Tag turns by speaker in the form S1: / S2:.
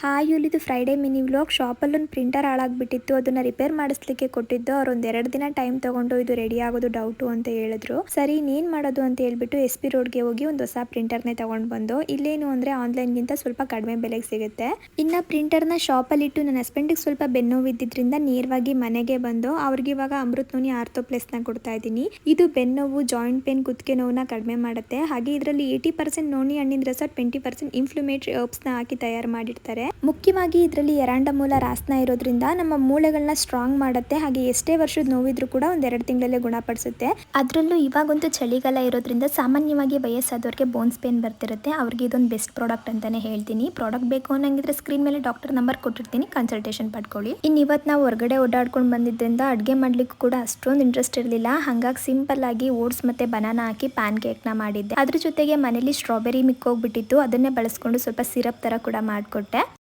S1: Hi ಇದು Friday mini vlog. ಶಾಪಲ್ಲಿ ಒಂದು ಪ್ರಿಂಟರ್ ಹಾಳಾಗ್ಬಿಟ್ಟಿತ್ತು, ಅದನ್ನ ರಿಪೇರ್ ಮಾಡಿಸ್ಲಿಕ್ಕೆ ಕೊಟ್ಟಿದ್ದು. ಅವ್ರು ಒಂದು 2 ದಿನ ಟೈಮ್ ತಗೊಂಡು ಇದು ರೆಡಿ ಆಗೋದು ಡೌಟು ಅಂತ ಹೇಳಿದ್ರು. ಸರಿ ಇನ್ನೇನ್ ಮಾಡೋದು ಅಂತ ಹೇಳ್ಬಿಟ್ಟು SP ರೋಡ್ಗೆ ಹೋಗಿ ಒಂದು ಹೊಸ ಪ್ರಿಂಟರ್ನೇ ತಗೊಂಡು ಬಂದು. ಇಲ್ಲೇನು ಅಂದ್ರೆ ಆನ್ಲೈನ್ಗಿಂತ ಸ್ವಲ್ಪ ಕಡಿಮೆ ಬೆಲೆಗೆ ಸಿಗುತ್ತೆ. ಇನ್ನ ಪ್ರಿಂಟರ್ನ ಶಾಪಲ್ಲಿ ಇಟ್ಟು ನನ್ನ ಹಸ್ಬೆಂಡಿಗೆ ಸ್ವಲ್ಪ ಬೆನ್ನೋವಿದ್ದಿದ್ರಿಂದ ನೇರವಾಗಿ ಮನೆಗೆ ಬಂದು ಅವ್ರಿಗೆ ಇವಾಗ ಅಮೃತ್ ನೋನಿ ಆರ್ಥೋ ಪ್ಲಸ್ನ ಕೊಡ್ತಾ ಇದ್ದೀನಿ. ಇದು ಬೆನ್ನೋವು, ಜಾಯಿಂಟ್ ಪೇನ್, ಕುತ್ತಿಗೆ ನೋವನ್ನ ಕಡಿಮೆ ಮಾಡುತ್ತೆ. ಹಾಗೆ ಇದರಲ್ಲಿ 80% ನೋನಿ ಹಣ್ಣಿನ ರಸ, 20% ಇನ್ಫ್ಲಮೇಟರಿ ಹರ್ಬ್ಸ್ನ ಹಾಕಿ ತಯಾರು ಮಾಡಿರ್ತಾರೆ. ಮುಖ್ಯವಾಗಿ ಇದರಲ್ಲಿ ಎರಾಂಡಮೂಲ ರಾಸ್ನ ಇರೋದ್ರಿಂದ ನಮ್ಮ ಮೂಳೆಗಳನ್ನ ಸ್ಟ್ರಾಂಗ್ ಮಾಡುತ್ತೆ. ಹಾಗೆ ಎಷ್ಟೇ ವರ್ಷದ ನೋವಿದ್ರು ಕೂಡ 1-2 ತಿಂಗಳಲ್ಲೇ ಗುಣಪಡಿಸುತ್ತೆ. ಅದರಲ್ಲೂ ಇವಾಗಂತೂ ಚಳಿಗಾಲ ಇರೋದ್ರಿಂದ ಸಾಮಾನ್ಯವಾಗಿ ವಯಸ್ಸಾದವ್ರಿಗೆ ಬೋನ್ಸ್ ಪೇನ್ ಬರ್ತಿರುತ್ತೆ. ಅವ್ರಿಗೆ ಇದೊಂದು ಬೆಸ್ಟ್ ಪ್ರಾಡಕ್ಟ್ ಅಂತಾನೆ ಹೇಳ್ತೀನಿ. ಪ್ರಾಡಕ್ಟ್ ಬೇಕು ಅನ್ನಂಗಿದ್ರೆ ಸ್ಕ್ರೀನ್ ಮೇಲೆ ಡಾಕ್ಟರ್ ನಂಬರ್ ಕೊಟ್ಟಿರ್ತೀನಿ, ಕನ್ಸಲ್ಟೇಷನ್ ಪಡ್ಕೊಳ್ಳಿ. ಇನ್ನು ಇವತ್ತು ನಾವು ಹೊರಗಡೆ ಓಡಾಡ್ಕೊಂಡು ಬಂದಿದ್ದರಿಂದ ಅಡುಗೆ ಮಾಡ್ಲಿಕ್ಕೂ ಕೂಡ ಅಷ್ಟೊಂದು ಇಂಟ್ರೆಸ್ಟ್ ಇರಲಿಲ್ಲ. ಹಾಗಾಗಿ ಸಿಂಪಲ್ ಆಗಿ ಓಟ್ಸ್ ಮತ್ತೆ ಬನಾನಾ ಹಾಕಿ ಪ್ಯಾನ್ ಕೇಕ್ನ ಮಾಡಿದ್ದೆ. ಅದ್ರ ಜೊತೆಗೆ ಮನೇಲಿ ಸ್ಟ್ರಾಬೆರಿ ಮಿಕ್ಕೋಗ್ಬಿಟ್ಟಿತ್ತು, ಅದನ್ನೇ ಬಳಸ್ಕೊಂಡು ಸ್ವಲ್ಪ ಸಿರಪ್ ತರ ಕೂಡ ಮಾಡಿಕೊಟ್ಟೆ.